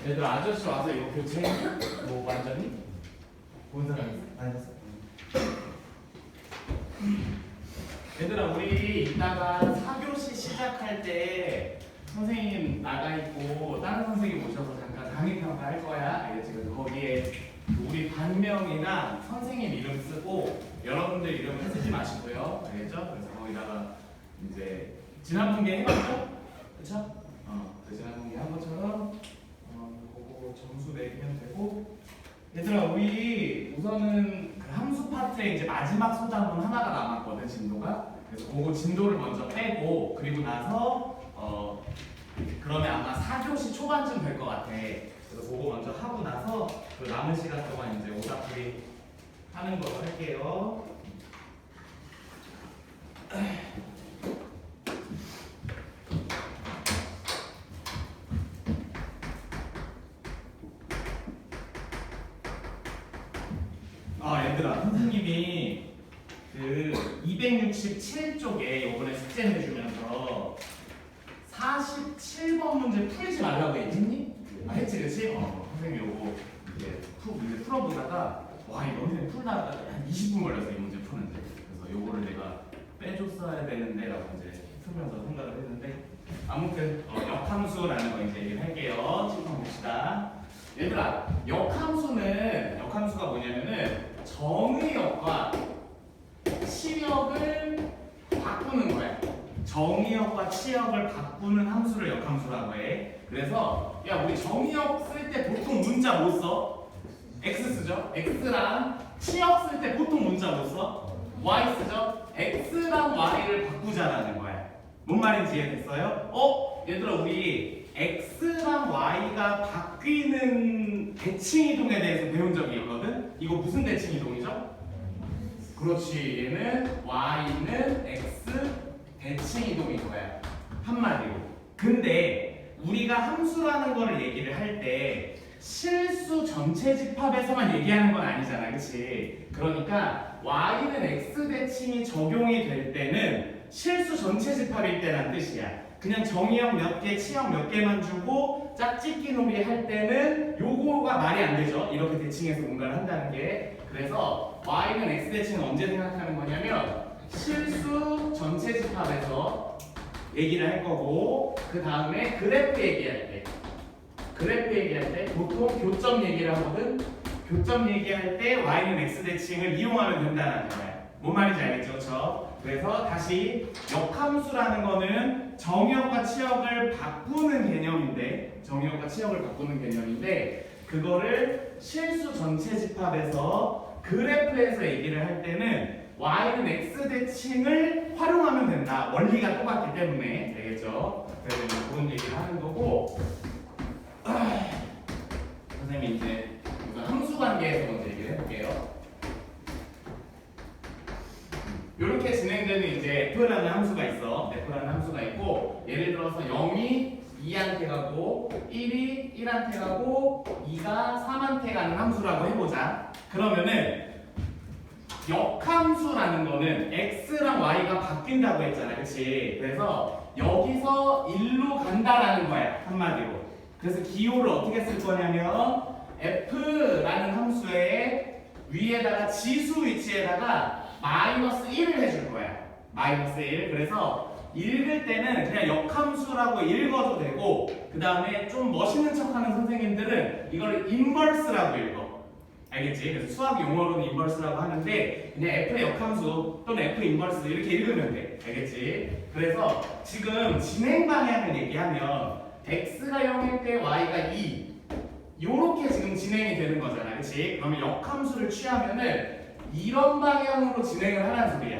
얘들 아저씨 와서 이거 교체 뭐 완전히 본 사람 있어? 안 했어? 얘들아 우리 이따가 4교시 시작할 때 선생님 나가 있고 다른 선생님 오셔서 잠깐 강의 평가 할 거야. 알겠지? 그래서 거기에 우리 반명이나 선생님 이름 쓰고 여러분들 이름 쓰지 마시고요. 알겠죠? 그래서 거기다가 이제 지난 분기에 해봤죠? 그쵸? 그 지난 분기에 한 것처럼 그거 점수 매기면 되고. 얘들아 우리 우선은 그 함수 파트에 이제 마지막 소단문 하나가 남았거든, 진도가. 그래서 그거 진도를 먼저 빼고 그리고 나서 그러면 아마 4교시 초반쯤 될 것 같아. 그래서 그거 먼저 하고 나서 그 남은 시간 동안 이제 오답풀이 하는 걸로 할게요. 얘들아 선생님이 그 267쪽에 요번에 숙제 내주면서 47번 문제 풀지 말라고 했니? 했지 그치? 선생님 요거 이제 문제 풀어보다가 와 이거 선생님 풀다가 한 20분 걸렸어 이 문제 푸는데. 그래서 요거를 내가 빼줬어야 되는데 라고 이제 풀면서 생각을 했는데 아무튼 역함수라는 거 이제 얘기를 할게요. 칠판 봅시다. 얘들아 역함수가 뭐냐면은 정의역과 치역을 바꾸는 거야. 정의역과 치역을 바꾸는 함수를 역함수라고 해. 그래서 야 우리 정의역 쓸 때 보통 문자 못 써? X 쓰죠? X랑 치역 쓸 때 보통 문자 못 써? Y 쓰죠? X랑 Y를 바꾸자라는 거야. 뭔 말인지 이해됐어요? 얘들아 우리 X랑 Y가 바뀌는 대칭이동에 대해서 배운 적이 있거든? 이거 무슨 대칭이동이죠? 그렇지, 얘는 Y는 X 대칭이동인 거야. 한마디로. 근데 우리가 함수라는 거를 얘기를 할 때 실수 전체 집합에서만 얘기하는 건 아니잖아, 그치? 그러니까 Y는 X 대칭이 적용이 될 때는 실수 전체 집합일 때란 뜻이야. 그냥 정의역 몇 개, 치역 몇 개만 주고 짝짓기 놀이 할 때는 요거가 말이 안 되죠. 이렇게 대칭해서 뭔가를 한다는 게. 그래서 Y는 X 대칭은 언제 생각하는 거냐면 실수 전체 집합에서 얘기를 할 거고, 그 다음에 그래프 얘기할 때 보통 교점 얘기를 하거든. 교점 얘기할 때 Y는 X 대칭을 이용하면 된다는 거야. 뭔 말인지 알겠죠? 그렇죠? 그래서 다시 역함수라는 거는 정의역과 치역을 바꾸는 개념인데, 그거를 실수 전체 집합에서 그래프에서 얘기를 할 때는 Y는 X 대칭을 활용하면 된다. 원리가 똑같기 때문에. 되겠죠? 그래서 그런 얘기를 하는 거고, 선생님이 이제 함수 관계에서 먼저 얘기를 해볼게요. 이렇게 진행되는 이제 F라는 함수가 있어. F라는 함수가 있고, 예를 들어서 0이 2한테 가고 1이 1한테 가고 2가 3한테 가는 함수라고 해보자. 그러면은 역함수라는 거는 X랑 Y가 바뀐다고 했잖아, 그치? 그래서 여기서 1로 간다라는 거야, 한마디로. 그래서 기호를 어떻게 쓸 거냐면 F라는 함수의 위에다가 지수 위치에다가 마이너스 1을 해줄 거야. 마이너스 1. 그래서 읽을 때는 그냥 역함수라고 읽어도 되고, 그 다음에 좀 멋있는 척하는 선생님들은 이걸 인버스라고 읽어. 알겠지? 그래서 수학 용어로는 인버스라고 하는데 그냥 F의 역함수 또는 F 인버스 이렇게 읽으면 돼. 알겠지? 그래서 지금 진행 방향을 얘기하면 X가 0일 때 Y가 2 요렇게 지금 진행이 되는 거잖아. 그치? 그러면 역함수를 취하면은 이런 방향으로 진행을 하라는 소리야.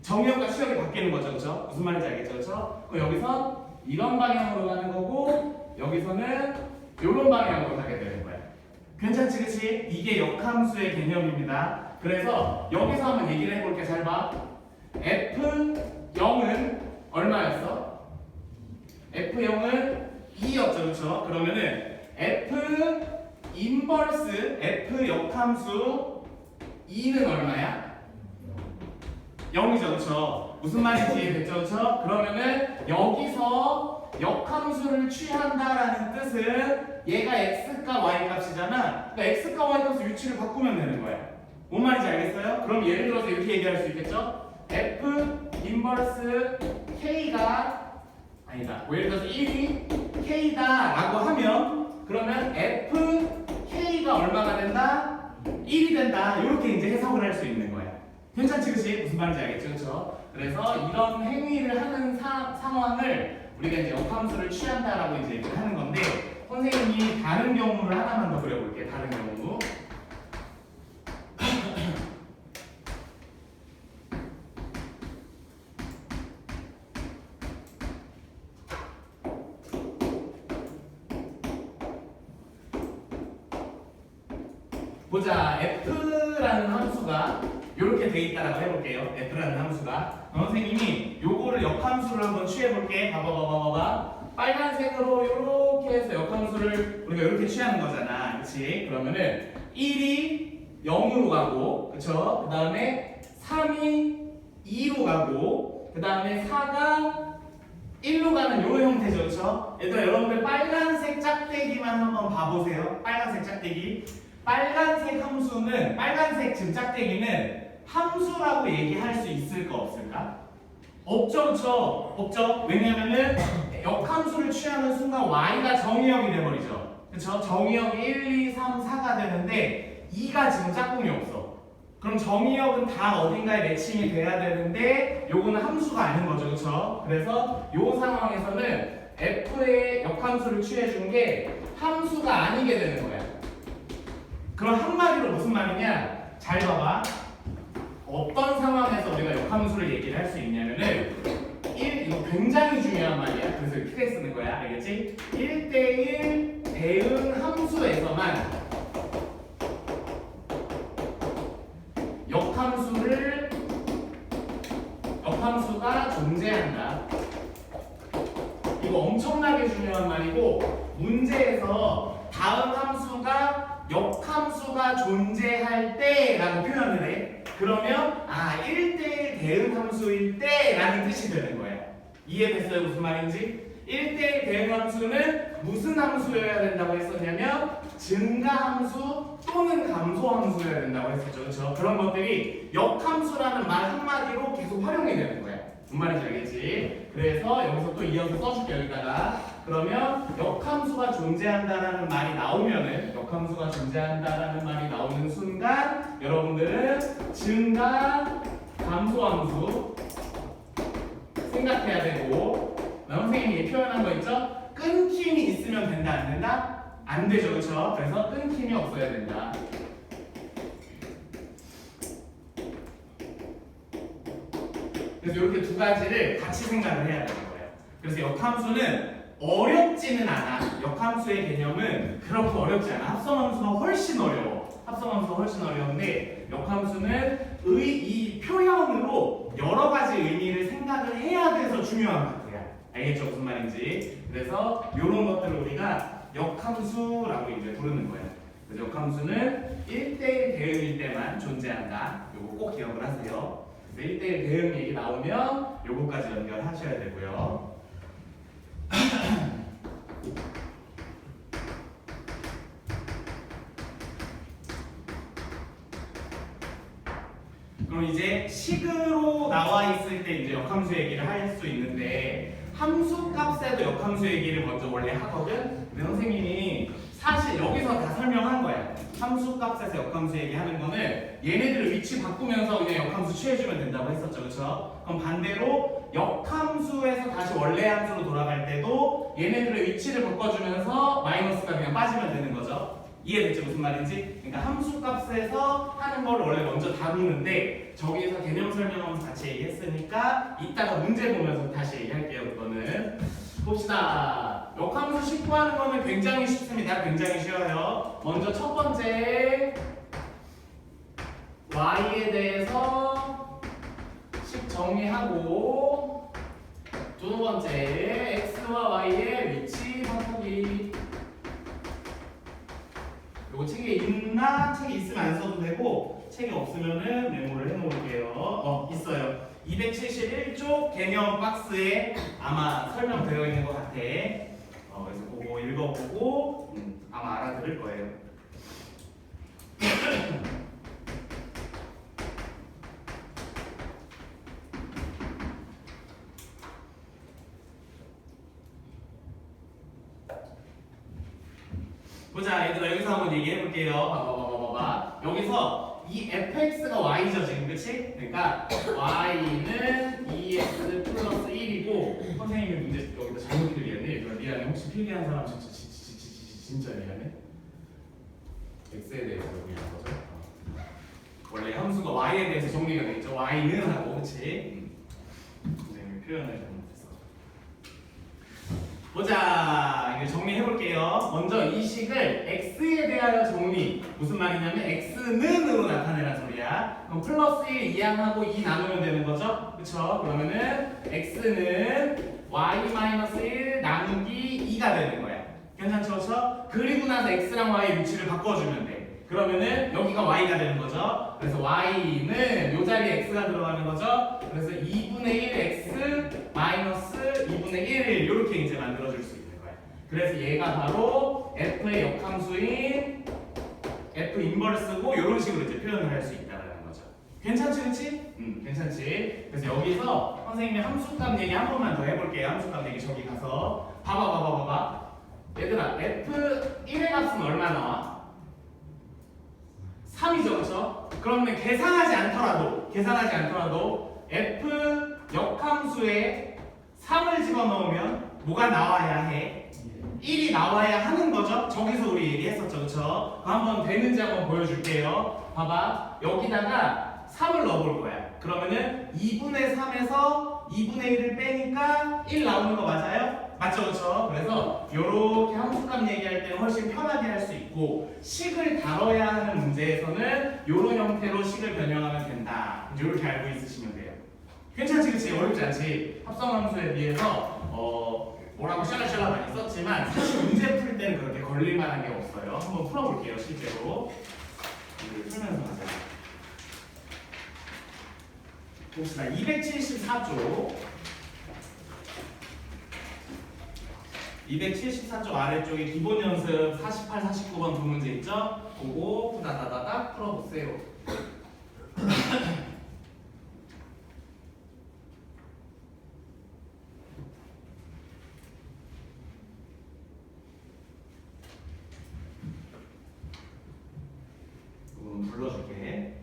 정의역과 치역이 바뀌는 거죠. 그쵸? 무슨 말인지 알겠죠? 그쵸? 그럼 여기서 이런 방향으로 가는 거고, 여기서는 이런 방향으로 가게 되는 거야. 괜찮지? 그치? 이게 역함수의 개념입니다. 그래서 여기서 한번 얘기를 해볼게. 잘 봐. F0은 얼마였어? F0은 2였죠. 그쵸? 그러면은 F 인버스, F 역함수 2는 얼마야? 0이죠, 그렇죠? 무슨 말인지 됐죠, 그렇죠? 그러면은 여기서 역함수를 취한다라는 뜻은 얘가 x과 y 값이잖아. 그러니까 x과 y 값을 위치를 바꾸면 되는 거야. 뭔 말인지 알겠어요? 그럼 예를 들어서 이렇게 얘기할 수 있겠죠? f 인버스 k가 아니다. 뭐 예를 들어서 1이 k다 라고 하면 그러면 f k가 얼마가 된다? 1이 된다. 이렇게 이제 해석을 할 수 있는 거야. 괜찮지 그치? 무슨 말인지 알겠죠? 그쵸? 그래서 이런 행위를 하는 상황을 우리가 이제 역함수를 취한다라고 이제 얘기를 하는 건데 선생님이 다른 경우를 하나만 더 그려볼게. 다른 경우. 보자. f라는 함수가 이렇게 돼 있다라고 해볼게요. f라는 함수가. 선생님이 요거를 역함수를 한번 취해볼게. 봐봐. 빨간색으로 이렇게 해서 역함수를 우리가 이렇게 취하는 거잖아. 그치? 그러면은 1이 0으로 가고, 그쵸? 그 다음에 3이 2로 가고, 그 다음에 4가 1로 가는 요 형태죠. 그쵸? 얘들아, 여러분들 빨간색 짝대기만 한번 봐보세요. 빨간색 짝대기. 빨간색 함수는, 빨간색 지금 짝대기는 함수라고 얘기할 수 있을까 없을까? 없죠, 그쵸? 없죠? 왜냐면은 역함수를 취하는 순간 y가 정의역이 돼버리죠. 그쵸? 정의역이 1, 2, 3, 4가 되는데 2가 지금 짝꿍이 없어. 그럼 정의역은 다 어딘가에 매칭이 돼야 되는데 요거는 함수가 아닌 거죠, 그쵸? 그래서 요 상황에서는 f의 역함수를 취해준 게 함수가 아니게 되는 거야. 그럼 한마디로 무슨 말이냐? 잘 봐봐. 어떤 상황에서 우리가 역함수를 얘기를 할 수 있냐면은 1, 이거 굉장히 중요한 말이야. 그래서 이렇게 크게 쓰는 거야. 알겠지? 1대1 대응 함수에서만 역함수가 존재한다. 이거 엄청나게 중요한 말이고 문제에서 다음 함수가 역함수가 존재할 때라고 표현을 해. 그러면 1대1 대응 함수일 때라는 뜻이 되는 거야. 이해됐어요? 무슨 말인지? 1대1 대응 함수는 무슨 함수여야 된다고 했었냐면 증가함수 또는 감소함수여야 된다고 했었죠. 그렇죠? 그런 것들이 역함수라는 말 한마디로 계속 활용이 되는 거야. 무슨 말인지 알겠지? 그래서 여기서 또 이어서 써줄게 여기다가. 그러면 역함수가 존재한다라는 말이 나오면은 역함수가 존재한다라는 말이 나오는 순간 여러분들은 증가 감소함수 생각해야 되고 선생님이 표현한 거 있죠? 끊김이 있으면 된다 안 된다? 안 되죠, 그렇죠? 그래서 끊김이 없어야 된다. 그래서 이렇게 두 가지를 같이 생각을 해야 되는 거예요. 그래서 역함수는 어렵지는 않아. 역함수의 개념은 그렇게 어렵지 않아. 합성함수가 훨씬 어려워. 합성함수가 훨씬 어려운데 역함수는 이 표현으로 여러 가지 의미를 생각을 해야 돼서 중요한 파트야. 알겠죠? 무슨 말인지. 그래서 이런 것들을 우리가 역함수라고 이제 부르는 거예요. 그래서 역함수는 1대1 대응일 때만 존재한다. 요거 꼭 기억을 하세요. 그래서 1대1 대응 얘기 나오면 요거까지 연결하셔야 되고요. 그럼 이제 식으로 나와 있을 때 이제 역함수 얘기를 할 수 있는데 함수 값에도 역함수 얘기를 먼저 원래 하거든. 근데 선생님이 사실 여기서 다 설명한 거야. 함수 값에서 역함수 얘기하는 거는 얘네들을 위치 바꾸면서 그냥 역함수 취해주면 된다고 했었죠, 그렇죠? 그럼 반대로 역함수에서 다시 원래 함수로 돌아갈 때도 얘네들의 위치를 바꿔주면서 마이너스가 그냥 빠지면 되는 거죠. 이해됐죠? 무슨 말인지? 그러니까 함수 값에서 하는 걸 원래 먼저 다루는데 저기에서 개념 설명하면서 같이 얘기했으니까 이따가 문제 보면서 다시 얘기할게요. 그거는 봅시다. 역함수 식구하는 거는 굉장히 쉽습니다. 굉장히 쉬워요. 먼저 첫 번째 y에 대해서 식 정의하고 두 번째 x와 y의 위치 바꾸기. 요거 책에 있나? 책에 있으면 안 써도 되고 책에 없으면은 메모를 해놓을게요. 있어요. 271쪽 개념 박스에 아마 설명되어 있는 것 같아. 그래서 그거 읽어보고 아마 알아들을 거예요. 보자, 얘들아, 여기서 한번 얘기해 볼게요. 봐봐. 여기서 이 fx가 y죠, 지금, 그치? 그러니까 y는 2x 플러스 1이고, 선생님이 문제 여기다 잘못 필기했네. 얘들아, 미안해. 혹시 필기한 사람 진짜 미안해. x에 대해서 여기 있는 거죠. 원래 함수가 y에 대해서 정리가 돼 있죠. y는 하고, 그치? 선생님이 표현을 잘못했어. 보자, 이거 정리해 볼게요. 먼저 이 식을 x에 대하여 정리. 무슨 말이냐면 x는으로 나타내란 소리야. 그럼 플러스 1 이항하고 2 나누면 되는 거죠? 그쵸? 그러면은 x는 y-1 나누기 2가 되는 거야. 괜찮죠? 그쵸? 그리고 나서 x랑 y의 위치를 바꿔주면 돼. 그러면은 여기가 y가 되는 거죠. 그래서 y는 요 자리에 x가 들어가는 거죠. 그래서 2분의 1 x 마이너스 2분의 1 이렇게 이제 만들어줄 수 있는 거야. 그래서 얘가 바로 f의 역함수인 f 인버스고 이런 식으로 이제 표현을 할 수 있다는 거죠. 괜찮지, 그렇지? 괜찮지. 그래서 여기서 선생님이 함수값 얘기 한 번만 더 해볼게요. 함수값 얘기 저기 가서 봐봐. 얘들아, f1의 값은 얼마 나와? 3이죠, 그렇죠? 그러면 계산하지 않더라도 f 역함수에 3을 집어넣으면 뭐가 나와야 해? 1이 나와야 하는 거죠? 저기서 우리 얘기했었죠, 그렇죠? 한번 되는지 한번 보여줄게요. 봐봐, 여기다가 3을 넣어볼 거야. 그러면은 2분의 3에서 2분의 1을 빼니까 1 나오는 거 맞아요? 맞죠, 그렇죠? 그래서 이렇게 함수값 얘기할 때는 훨씬 편하게 할 수 있고, 식을 다뤄야 하는 문제에서는 이런 형태로 식을 변형하면 된다. 이렇게 알고 있으시면 돼요. 괜찮지, 그치? 어렵지 않지? 합성함수에 비해서 뭐라고 샬라샬라 많이 썼지만 사실 문제 풀 때는 그렇게 걸릴 만한 게 없어요. 한번 풀어볼게요, 실제로. 이걸 풀면서 가자. 봅시다. 274쪽. 274쪽 아래쪽에 기본 연습 48, 49번 두 문제 있죠? 그거 후다다다닥 풀어보세요. 이건 불러줄게.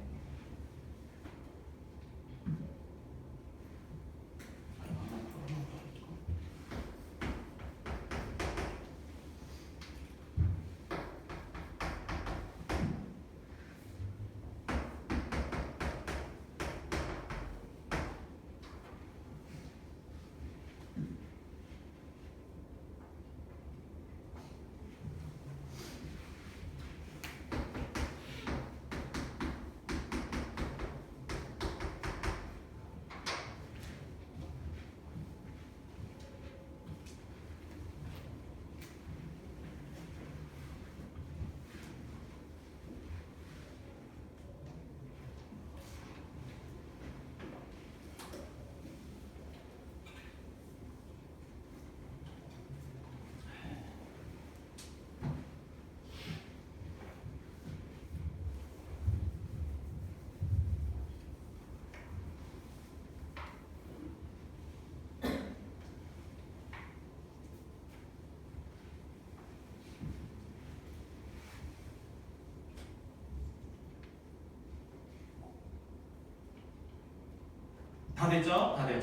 다 됐죠? 이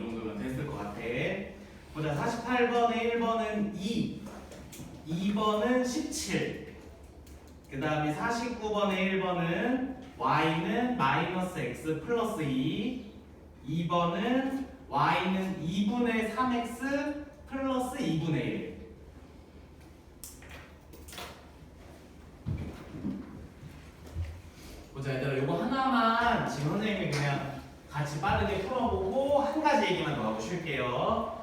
정도면 됐을 것 같아. 보자, 48번에 1번은 2, 2번은 17. 그 다음에 49번에 1번은 y는 마이너스 x 플러스 2, 2번은 y는 2분의 3x 플러스 2분의 1. 보자, 얘들아, 이거 하나만 지금 선생님이 그냥 같이 빠르게 풀어보고 한 가지 얘기만 더 하고 쉴게요.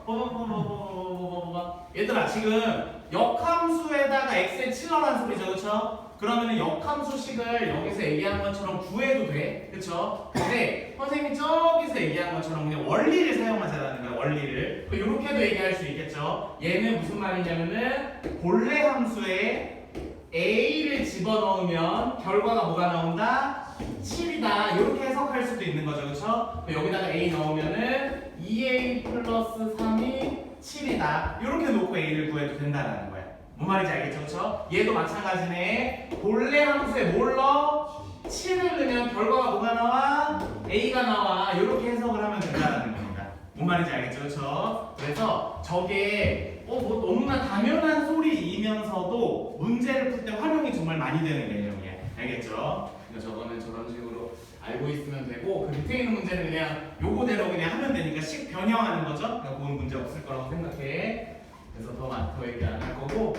얘들아, 지금 역함수에다가 x의 7러라는 소리죠, 그렇죠? 그러면 역함수식을 여기서 얘기한 것처럼 구해도 돼, 그렇죠? 근데 선생님이 저기서 얘기한 것처럼 그냥 원리를 사용하자는 거야, 원리를. 이렇게도 얘기할 수 있겠죠. 얘는 무슨 말이냐면은 본래 함수에 a를 집어넣으면 결과가 뭐가 나온다? 7이다. 이렇게 해석할 수도 있는 거죠, 그렇죠? 여기다가 a 넣으면은 2a 플러스 3이 7이다. 이렇게 놓고 a를 구해도 된다는 거야. 뭔 말인지 알겠죠, 그렇죠? 얘도 마찬가지네. 본래 함수에 뭘 넣어? 7을 넣으면 결과가 뭐가 나와? a가 나와. 이렇게 해석을 하면 된다는 겁니다. 뭔 말인지 알겠죠, 그렇죠? 그래서 저게 뭐 너무나 당연한 소리이면서도 문제를 풀 때 활용이 정말 많이 되는 개념이야. 알겠죠? 그러니까 저거는 저런 식으로 알고 있으면 되고 그 밑에 있는 문제는 그냥 요거대로 그냥 하면 되니까 식 변형하는 거죠? 그러니까 그건 문제 없을 거라고 생각해. 그래서 더 얘기 안 할 거고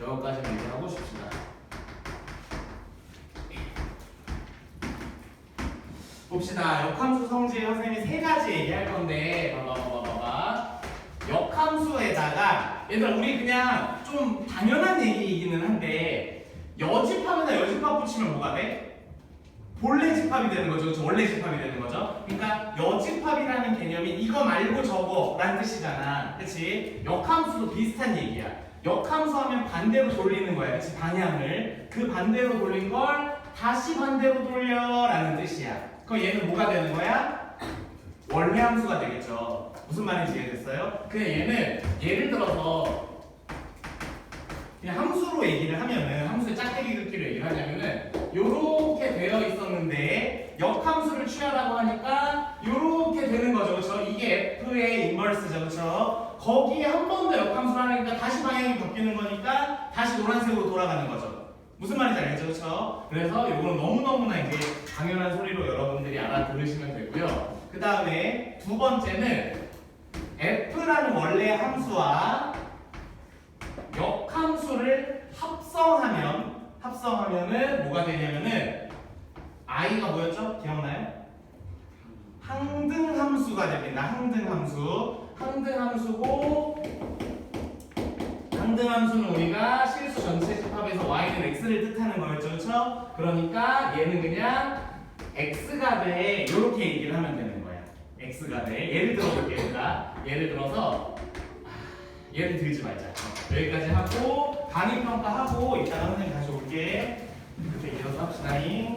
여기까지만 얘기하고 싶습니다. 봅시다. 역함수 성질 선생님이 세 가지 얘기할 건데 봐봐. 역함수에다가 얘들아 우리 그냥 좀 당연한 얘기이기는 한데 여집합에다 여집합 붙이면 뭐가 돼? 본래 집합이 되는 거죠. 그렇죠? 원래 집합이 되는 거죠. 그러니까 여집합이라는 개념이 이거 말고 저거라는 뜻이잖아. 그렇지? 역함수도 비슷한 얘기야. 역함수 하면 반대로 돌리는 거야. 그렇지? 방향을. 그 반대로 돌린 걸 다시 반대로 돌려라는 뜻이야. 그럼 얘는 뭐가 되는 거야? 원래 함수가 되겠죠. 무슨 말인지 이해됐어요? 그냥 얘는 예를 들어서 그냥 함수로 얘기를 하면은 함수의 짝대기들끼리 얘기를 하냐면은 요렇게 되어 있었는데 역함수를 취하라고 하니까 요렇게 되는 거죠. 그렇죠? 이게 F의 인버스죠. 그렇죠? 거기에 한 번 더 역함수를 하니까 다시 방향이 바뀌는 거니까 다시 노란색으로 돌아가는 거죠. 무슨 말인지 알겠죠? 그렇죠? 그래서 요거는 너무너무나 이제 당연한 소리로 여러분들이 알아들으시면 되고요. 그 다음에 두 번째는 F라는 원래 함수와 역함수를 합성하면은 뭐가 되냐면은 i가 뭐였죠? 기억나요? 항등함수가 됩니다. 항등함수고 항등함수는 우리가 실수 전체 집합에서 y는 x를 뜻하는 거였죠, 그렇죠? 그러니까 얘는 그냥 x가 돼 이렇게 얘기를 하면 되는 거야. x가 돼. 예를 들어볼게요, 예를 들어서 예를 들지 말자. 여기까지 하고 강의 평가하고 이따가 선생님 다시 올게. 그때 이어서 합시다잉.